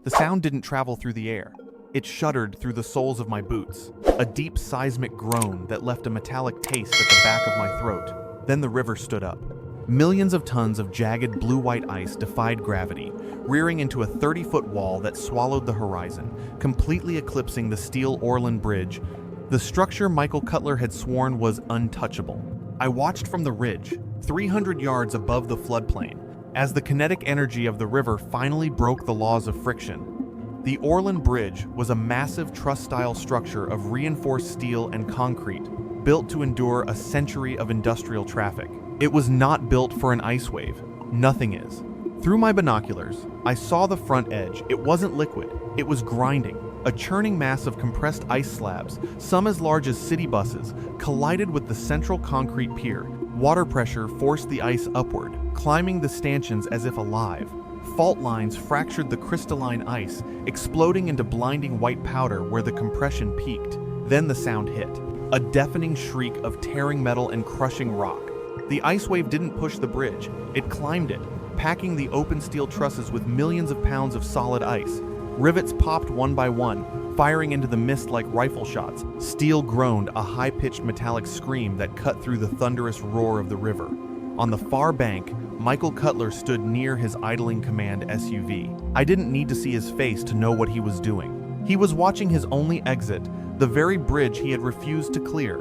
The sound didn't travel through the air. It shuddered through the soles of my boots, a deep seismic groan that left a metallic taste at the back of my throat. Then the river stood up. Millions of tons of jagged blue-white ice defied gravity, rearing into a 30-foot wall that swallowed the horizon, completely eclipsing the steel Orland Bridge, the structure Michael Cutler had sworn was untouchable. I watched from the ridge, 300 yards above the floodplain, as the kinetic energy of the river finally broke the laws of friction. The Orland Bridge was a massive truss-style structure of reinforced steel and concrete, built to endure a century of industrial traffic. It was not built for an ice wave. Nothing is. Through my binoculars, I saw the front edge. It wasn't liquid. It was grinding. A churning mass of compressed ice slabs, some as large as city buses, collided with the central concrete pier. Water pressure forced the ice upward, climbing the stanchions as if alive. Fault lines fractured the crystalline ice, exploding into blinding white powder where the compression peaked. Then the sound hit. A deafening shriek of tearing metal and crushing rock. The ice wave didn't push the bridge. It climbed it, packing the open steel trusses with millions of pounds of solid ice. Rivets popped one by one, firing into the mist like rifle shots. Steel groaned, a high-pitched metallic scream that cut through the thunderous roar of the river. On the far bank, Michael Cutler stood near his idling command SUV. I didn't need to see his face to know what he was doing. He was watching his only exit, the very bridge he had refused to clear.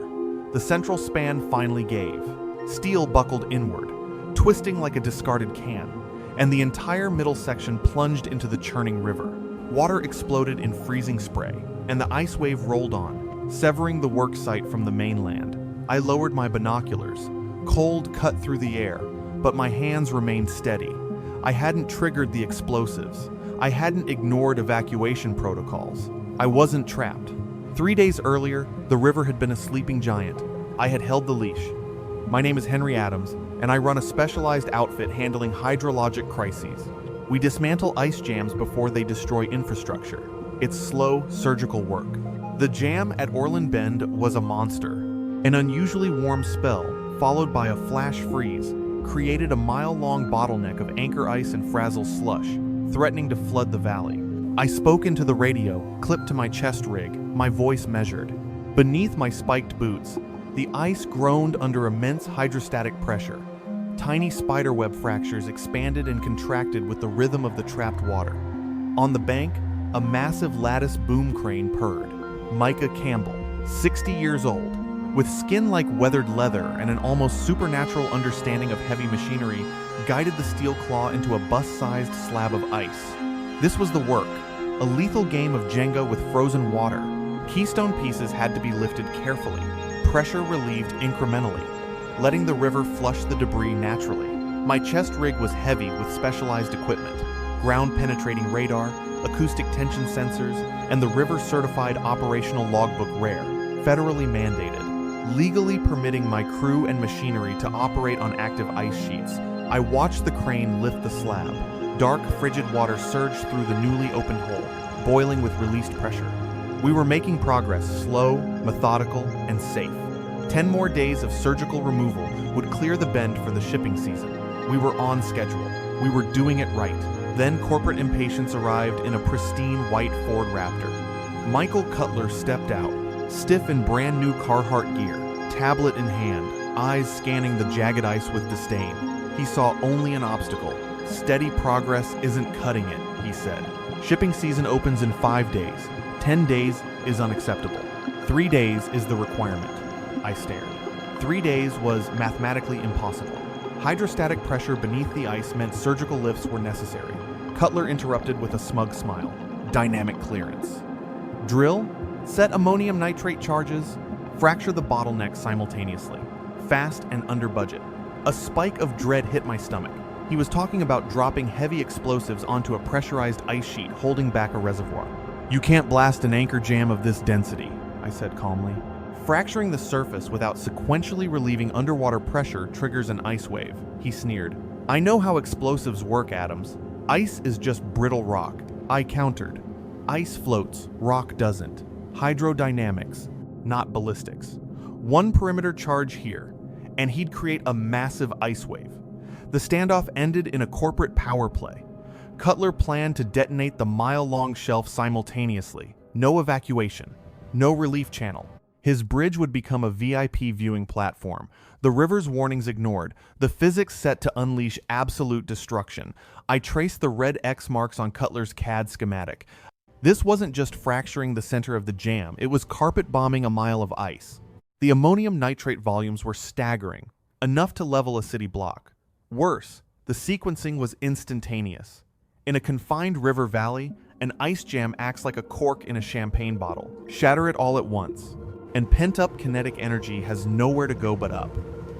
The central span finally gave. Steel buckled inward, twisting like a discarded can, and the entire middle section plunged into the churning river. Water exploded in freezing spray, and the ice wave rolled on, severing the work site from the mainland. I lowered my binoculars. Cold cut through the air, but my hands remained steady. I hadn't triggered the explosives. I hadn't ignored evacuation protocols. I wasn't trapped. 3 days earlier, the river had been a sleeping giant. I had held the leash. My name is Henry Adams, and I run a specialized outfit handling hydrologic crises. We dismantle ice jams before they destroy infrastructure. It's slow, surgical work. The jam at Orland Bend was a monster. An unusually warm spell, followed by a flash freeze, created a mile-long bottleneck of anchor ice and frazzle slush, threatening to flood the valley. I spoke into the radio, clipped to my chest rig, my voice measured. Beneath my spiked boots, the ice groaned under immense hydrostatic pressure. Tiny spiderweb fractures expanded and contracted with the rhythm of the trapped water. On the bank, a massive lattice boom crane purred. Micah Campbell, 60 years old, with skin like weathered leather and an almost supernatural understanding of heavy machinery, guided the steel claw into a bus-sized slab of ice. This was the work, a lethal game of Jenga with frozen water. Keystone pieces had to be lifted carefully, pressure relieved incrementally, letting the river flush the debris naturally. My chest rig was heavy with specialized equipment, ground-penetrating radar, acoustic tension sensors, and the river-certified operational logbook rare, federally mandated, legally permitting my crew and machinery to operate on active ice sheets. I watched the crane lift the slab. Dark, frigid water surged through the newly opened hole, boiling with released pressure. We were making progress, slow, methodical, and safe. 10 more days of surgical removal would clear the bend for the shipping season. We were on schedule. We were doing it right. Then corporate impatience arrived in a pristine white Ford Raptor. Michael Cutler stepped out, stiff in brand new Carhartt gear, tablet in hand, eyes scanning the jagged ice with disdain. He saw only an obstacle. Steady progress isn't cutting it, he said. Shipping season opens in 5 days. 10 days is unacceptable. 3 days is the requirement. I stared. 3 days was mathematically impossible. Hydrostatic pressure beneath the ice meant surgical lifts were necessary. Cutler interrupted with a smug smile. Dynamic clearance. Drill, set ammonium nitrate charges, fracture the bottleneck simultaneously. Fast and under budget. A spike of dread hit my stomach. He was talking about dropping heavy explosives onto a pressurized ice sheet holding back a reservoir. You can't blast an anchor jam of this density, I said calmly. Fracturing the surface without sequentially relieving underwater pressure triggers an ice wave, he sneered. I know how explosives work, Adams. Ice is just brittle rock. I countered. Ice floats, rock doesn't. Hydrodynamics, not ballistics. One perimeter charge here, and he'd create a massive ice wave. The standoff ended in a corporate power play. Cutler planned to detonate the mile-long shelf simultaneously. No evacuation, no relief channel. His bridge would become a VIP viewing platform. The river's warnings ignored, the physics set to unleash absolute destruction. I traced the red X marks on Cutler's CAD schematic. This wasn't just fracturing the center of the jam, it was carpet bombing a mile of ice. The ammonium nitrate volumes were staggering, enough to level a city block. Worse, the sequencing was instantaneous. In a confined river valley, an ice jam acts like a cork in a champagne bottle. Shatter it all at once, and pent-up kinetic energy has nowhere to go but up.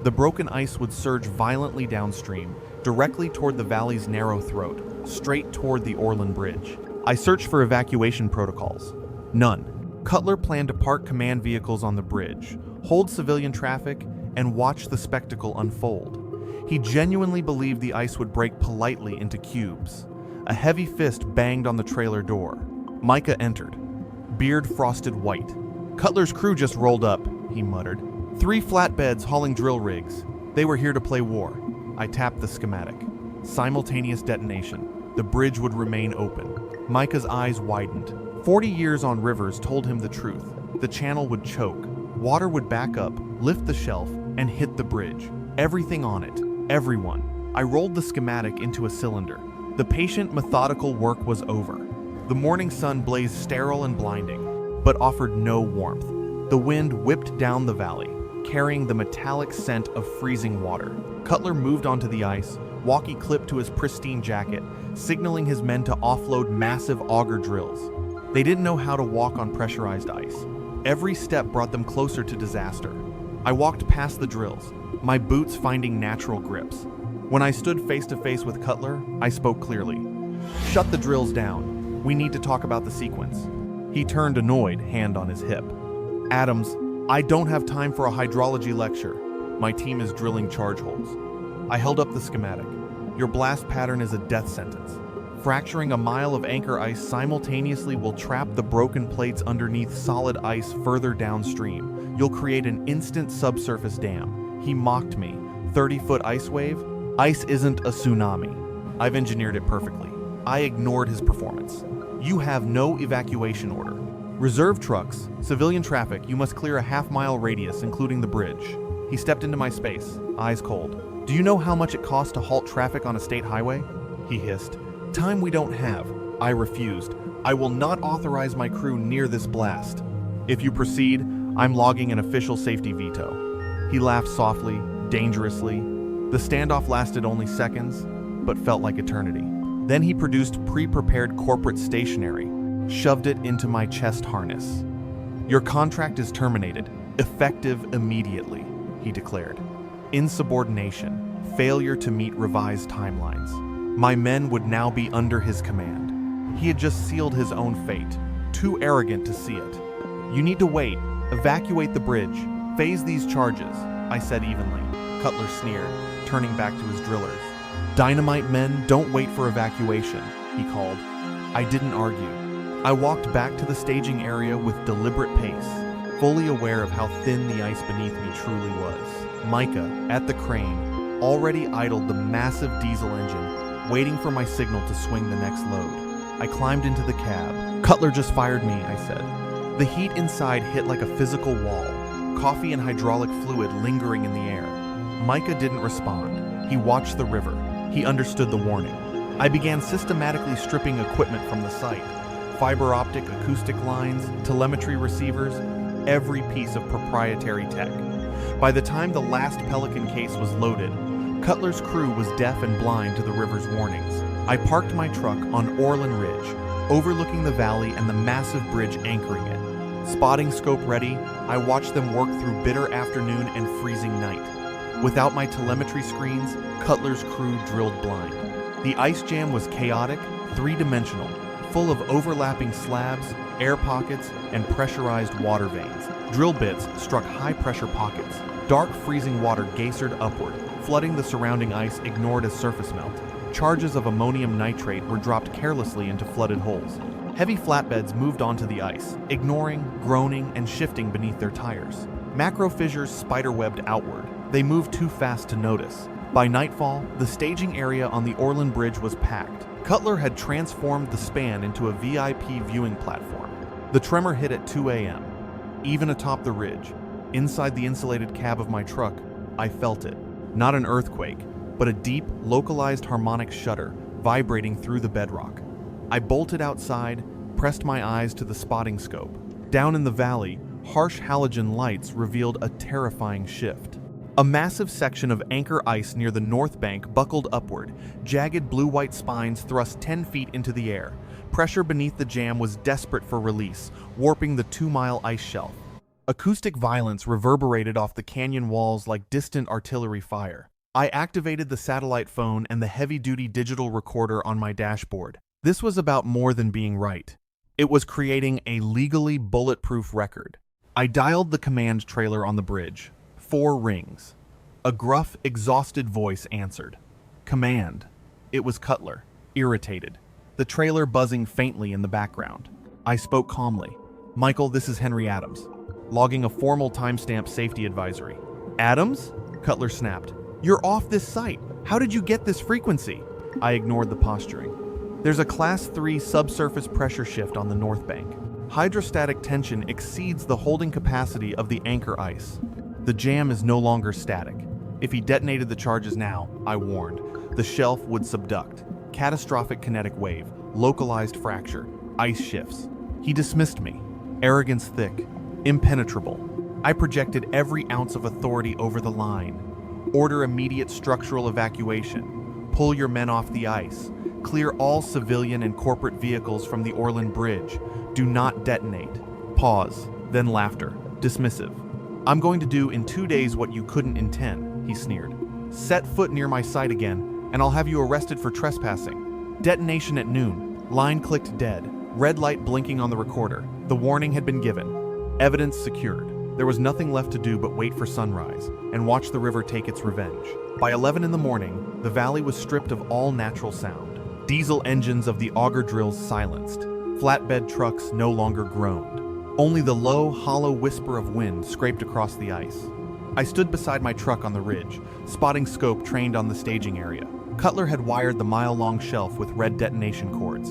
The broken ice would surge violently downstream, directly toward the valley's narrow throat, straight toward the Orland Bridge. I searched for evacuation protocols. None. Cutler planned to park command vehicles on the bridge, hold civilian traffic, and watch the spectacle unfold. He genuinely believed the ice would break politely into cubes. A heavy fist banged on the trailer door. Micah entered, beard frosted white. Cutler's crew just rolled up, he muttered. 3 flatbeds hauling drill rigs. They were here to play war. I tapped the schematic. Simultaneous detonation. The bridge would remain open. Micah's eyes widened. 40 years on rivers told him the truth. The channel would choke. Water would back up, lift the shelf, and hit the bridge. Everything on it. Everyone. I rolled the schematic into a cylinder. The patient, methodical work was over. The morning sun blazed sterile and blinding, but offered no warmth. The wind whipped down the valley, carrying the metallic scent of freezing water. Cutler moved onto the ice, walkie clipped to his pristine jacket, signaling his men to offload massive auger drills. They didn't know how to walk on pressurized ice. Every step brought them closer to disaster. I walked past the drills, my boots finding natural grips. When I stood face to face with Cutler, I spoke clearly. Shut the drills down. We need to talk about the sequence. He turned annoyed, hand on his hip. Adams, I don't have time for a hydrology lecture. My team is drilling charge holes. I held up the schematic. Your blast pattern is a death sentence. Fracturing a mile of anchor ice simultaneously will trap the broken plates underneath solid ice further downstream. You'll create an instant subsurface dam. He mocked me. 30-foot ice wave? Ice isn't a tsunami. I've engineered it perfectly. I ignored his performance. You have no evacuation order. Reserve trucks, civilian traffic, you must clear a half-mile radius, including the bridge. He stepped into my space, eyes cold. Do you know how much it costs to halt traffic on a state highway? He hissed. Time we don't have. I refused. I will not authorize my crew near this blast. If you proceed, I'm logging an official safety veto. He laughed softly, dangerously. The standoff lasted only seconds, but felt like eternity. Then he produced pre-prepared corporate stationery, shoved it into my chest harness. Your contract is terminated, effective immediately, he declared. Insubordination, failure to meet revised timelines. My men would now be under his command. He had just sealed his own fate, too arrogant to see it. You need to wait, evacuate the bridge, phase these charges, I said evenly. Cutler sneered, turning back to his drillers. Dynamite men don't wait for evacuation, he called. I didn't argue. I walked back to the staging area with deliberate pace, fully aware of how thin the ice beneath me truly was. Micah, at the crane, already idled the massive diesel engine, waiting for my signal to swing the next load. I climbed into the cab. Cutler just fired me, I said. The heat inside hit like a physical wall, coffee and hydraulic fluid lingering in the air. Micah didn't respond. He watched the river. He understood the warning. I began systematically stripping equipment from the site. Fiber optic acoustic lines, telemetry receivers, every piece of proprietary tech. By the time the last Pelican case was loaded, Cutler's crew was deaf and blind to the river's warnings. I parked my truck on Orland Ridge, overlooking the valley and the massive bridge anchoring it. Spotting scope ready, I watched them work through bitter afternoon and freezing night. Without my telemetry screens, Cutler's crew drilled blind. The ice jam was chaotic, three-dimensional, full of overlapping slabs, air pockets, and pressurized water veins. Drill bits struck high-pressure pockets. Dark freezing water geysered upward, flooding the surrounding ice ignored as surface melt. Charges of ammonium nitrate were dropped carelessly into flooded holes. Heavy flatbeds moved onto the ice, ignoring, groaning, and shifting beneath their tires. Macro fissures spiderwebbed outward. They moved too fast to notice. By nightfall, the staging area on the Orland Bridge was packed. Cutler had transformed the span into a VIP viewing platform. The tremor hit at 2 a.m. Even atop the ridge, inside the insulated cab of my truck, I felt it. Not an earthquake, but a deep, localized harmonic shudder vibrating through the bedrock. I bolted outside, pressed my eyes to the spotting scope. Down in the valley, harsh halogen lights revealed a terrifying shift. A massive section of anchor ice near the north bank buckled upward, jagged blue-white spines thrust 10 feet into the air. Pressure beneath the jam was desperate for release, warping the 2-mile ice shelf. Acoustic violence reverberated off the canyon walls like distant artillery fire. I activated the satellite phone and the heavy-duty digital recorder on my dashboard. This was about more than being right. It was creating a legally bulletproof record. I dialed the command trailer on the bridge. 4 rings. A gruff, exhausted voice answered. Command. It was Cutler, irritated, the trailer buzzing faintly in the background. I spoke calmly. Michael, this is Henry Adams, logging a formal timestamp safety advisory. Adams? Cutler snapped. You're off this site. How did you get this frequency? I ignored the posturing. There's a Class 3 subsurface pressure shift on the north bank. Hydrostatic tension exceeds the holding capacity of the anchor ice. The jam is no longer static. If he detonated the charges now, I warned, the shelf would subduct. Catastrophic kinetic wave, localized fracture, ice shifts. He dismissed me. Arrogance thick, impenetrable. I projected every ounce of authority over the line. Order immediate structural evacuation. Pull your men off the ice. Clear all civilian and corporate vehicles from the Orland Bridge. Do not detonate. Pause, then laughter, dismissive. I'm going to do in 2 days what you couldn't in 10, he sneered. Set foot near my site again, and I'll have you arrested for trespassing. Detonation at noon. Line clicked dead. Red light blinking on the recorder. The warning had been given. Evidence secured. There was nothing left to do but wait for sunrise and watch the river take its revenge. By 11 in the morning, the valley was stripped of all natural sound. Diesel engines of the auger drills silenced. Flatbed trucks no longer groaned. Only the low, hollow whisper of wind scraped across the ice. I stood beside my truck on the ridge, spotting scope trained on the staging area. Cutler had wired the mile-long shelf with red detonation cords,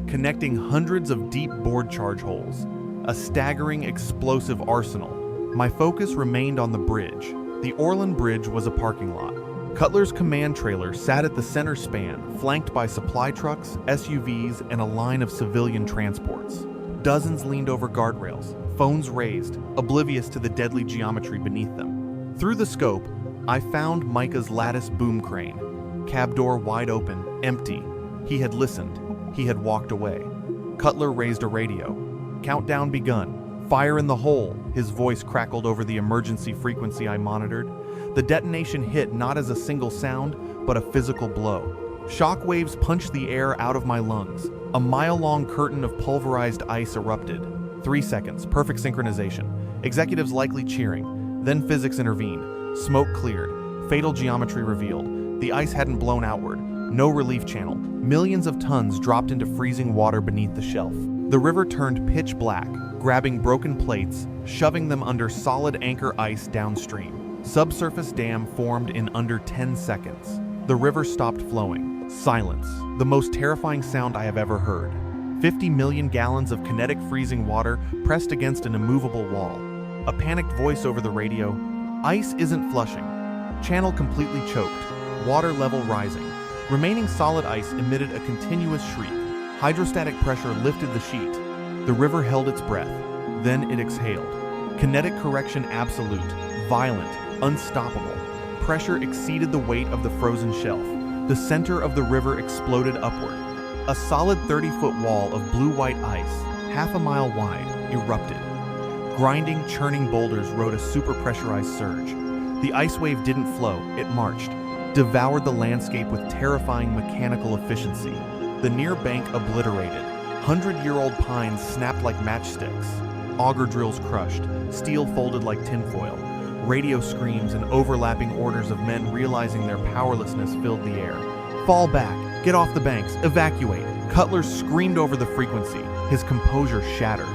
connecting hundreds of deep board charge holes. A staggering, explosive arsenal. My focus remained on the bridge. The Orland Bridge was a parking lot. Cutler's command trailer sat at the center span, flanked by supply trucks, SUVs, and a line of civilian transports. Dozens leaned over guardrails, phones raised, oblivious to the deadly geometry beneath them. Through the scope, I found Micah's lattice boom crane. Cab door wide open, empty. He had listened. He had walked away. Cutler raised a radio. Countdown begun. Fire in the hole, his voice crackled over the emergency frequency I monitored. The detonation hit not as a single sound, but a physical blow. Shock waves punched the air out of my lungs. A mile-long curtain of pulverized ice erupted. 3 seconds, perfect synchronization. Executives likely cheering. Then physics intervened. Smoke cleared. Fatal geometry revealed. The ice hadn't blown outward. No relief channel. Millions of tons dropped into freezing water beneath the shelf. The river turned pitch black, grabbing broken plates, shoving them under solid anchor ice downstream. Subsurface dam formed in under 10 seconds. The river stopped flowing. Silence. The most terrifying sound I have ever heard. 50 million gallons of kinetic freezing water pressed against an immovable wall. A panicked voice over the radio. Ice isn't flushing. Channel completely choked. Water level rising. Remaining solid ice emitted a continuous shriek. Hydrostatic pressure lifted the sheet. The river held its breath. Then it exhaled. Kinetic correction absolute. Violent. Unstoppable. Pressure exceeded the weight of the frozen shelf. The center of the river exploded upward. A solid 30-foot wall of blue-white ice, half a mile wide, erupted. Grinding, churning boulders rode a super-pressurized surge. The ice wave didn't flow, it marched, devoured the landscape with terrifying mechanical efficiency. The near bank obliterated. 100-year-old pines snapped like matchsticks. Auger drills crushed, steel folded like tinfoil. Radio screams and overlapping orders of men realizing their powerlessness filled the air. Fall back, get off the banks, evacuate. Cutler screamed over the frequency, his composure shattered.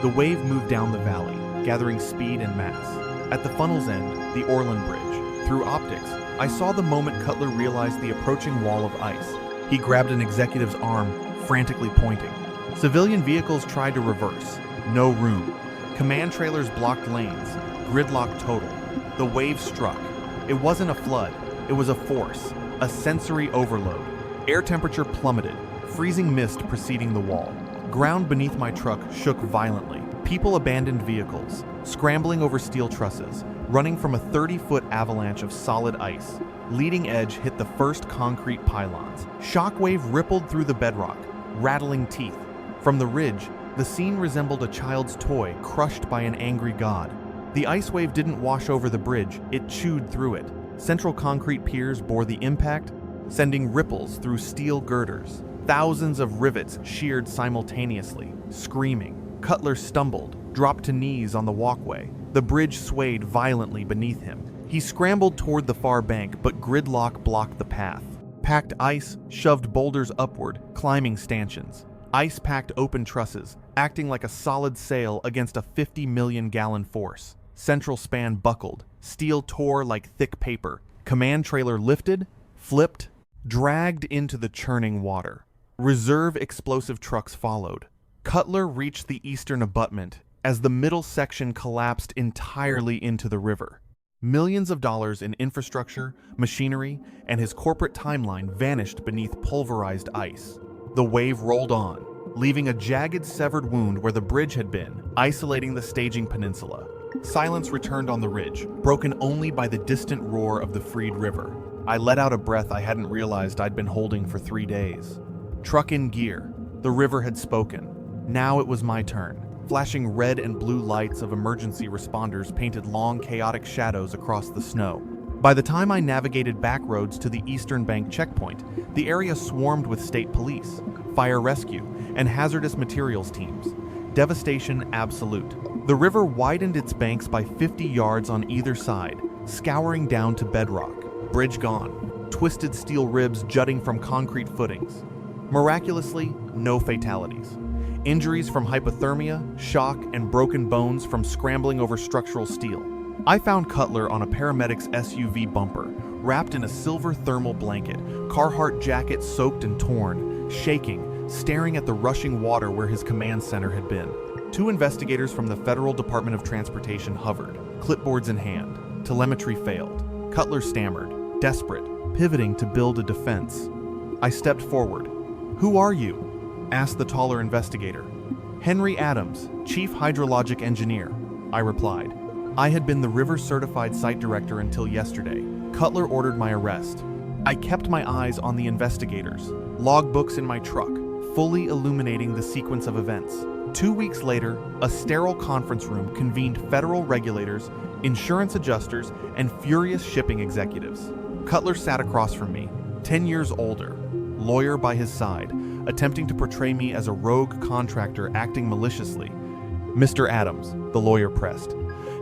The wave moved down the valley, gathering speed and mass. At the funnel's end, the Orland Bridge. Through optics, I saw the moment Cutler realized the approaching wall of ice. He grabbed an executive's arm, frantically pointing. Civilian vehicles tried to reverse. No room. Command trailers blocked lanes. Gridlock total. The wave struck. It wasn't a flood. It was a force. A sensory overload. Air temperature plummeted. Freezing mist preceding the wall. Ground beneath my truck shook violently. People abandoned vehicles, scrambling over steel trusses, running from a 30-foot avalanche of solid ice. Leading edge hit the first concrete pylons. Shockwave rippled through the bedrock, rattling teeth. From the ridge, the scene resembled a child's toy crushed by an angry god. The ice wave didn't wash over the bridge, it chewed through it. Central concrete piers bore the impact, sending ripples through steel girders. Thousands of rivets sheared simultaneously, screaming. Cutler stumbled, dropped to knees on the walkway. The bridge swayed violently beneath him. He scrambled toward the far bank, but gridlock blocked the path. Packed ice shoved boulders upward, climbing stanchions. Ice packed open trusses, acting like a solid sail against a 50-million-gallon force. Central span buckled. Steel tore like thick paper. Command trailer lifted, flipped, dragged into the churning water. Reserve explosive trucks followed. Cutler reached the eastern abutment as the middle section collapsed entirely into the river. Millions of dollars in infrastructure, machinery, and his corporate timeline vanished beneath pulverized ice. The wave rolled on, leaving a jagged, severed wound where the bridge had been, isolating the staging peninsula. Silence returned on the ridge, broken only by the distant roar of the freed river. I let out a breath I hadn't realized I'd been holding for 3 days. Truck in gear. The river had spoken. Now it was my turn. Flashing red and blue lights of emergency responders painted long, chaotic shadows across the snow. By the time I navigated back roads to the Eastern Bank checkpoint, the area swarmed with state police, fire rescue, and hazardous materials teams. Devastation absolute. The river widened its banks by 50 yards on either side, scouring down to bedrock. Bridge gone. Twisted steel ribs jutting from concrete footings. Miraculously, no fatalities. Injuries from hypothermia, shock, and broken bones from scrambling over structural steel. I found Cutler on a paramedic's SUV bumper, wrapped in a silver thermal blanket, Carhartt jacket soaked and torn, shaking, staring at the rushing water where his command center had been. 2 investigators from the Federal Department of Transportation hovered, clipboards in hand. Telemetry failed. Cutler stammered, desperate, pivoting to build a defense. I stepped forward. "Who are you?" asked the taller investigator. "Henry Adams, Chief Hydrologic Engineer," I replied. I had been the river-certified site director until yesterday. Cutler ordered my arrest. I kept my eyes on the investigators, logbooks in my truck, fully illuminating the sequence of events. 2 weeks later, a sterile conference room convened federal regulators, insurance adjusters, and furious shipping executives. Cutler sat across from me, 10 years older, lawyer by his side, attempting to portray me as a rogue contractor acting maliciously. "Mr. Adams," the lawyer pressed,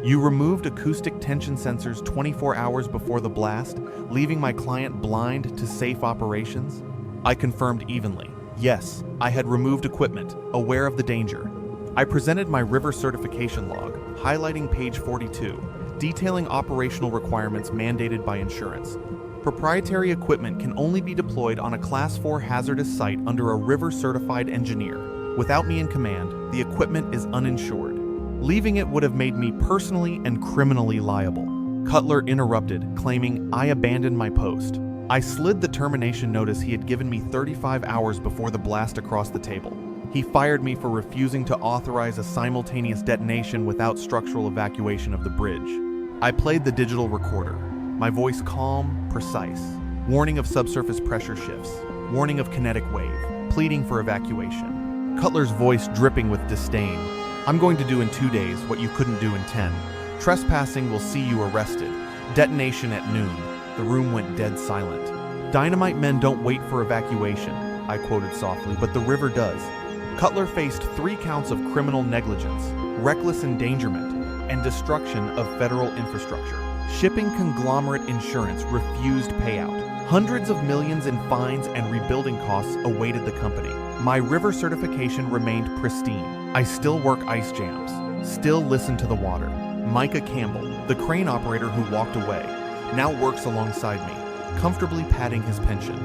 "you removed acoustic tension sensors 24 hours before the blast, leaving my client blind to safe operations?" I confirmed evenly. Yes, I had removed equipment, aware of the danger. I presented my river certification log, highlighting page 42, detailing operational requirements mandated by insurance. Proprietary equipment can only be deployed on a Class 4 hazardous site under a river-certified engineer. Without me in command, the equipment is uninsured. Leaving it would have made me personally and criminally liable. Cutler interrupted, claiming I abandoned my post. I slid the termination notice he had given me 35 hours before the blast across the table. He fired me for refusing to authorize a simultaneous detonation without structural evacuation of the bridge. I played the digital recorder. My voice calm, precise. Warning of subsurface pressure shifts. Warning of kinetic wave. Pleading for evacuation. Cutler's voice dripping with disdain. "I'm going to do in 2 days what you couldn't do in 10. Trespassing will see you arrested. Detonation at noon." The room went dead silent. "Dynamite men don't wait for evacuation," I quoted softly, "but the river does." Cutler faced 3 counts of criminal negligence, reckless endangerment, and destruction of federal infrastructure. Shipping conglomerate insurance refused payout. Hundreds of millions in fines and rebuilding costs awaited the company. My river certification remained pristine. I still work ice jams, still listen to the water. Micah Campbell, the crane operator who walked away, now works alongside me. comfortably padding his pension.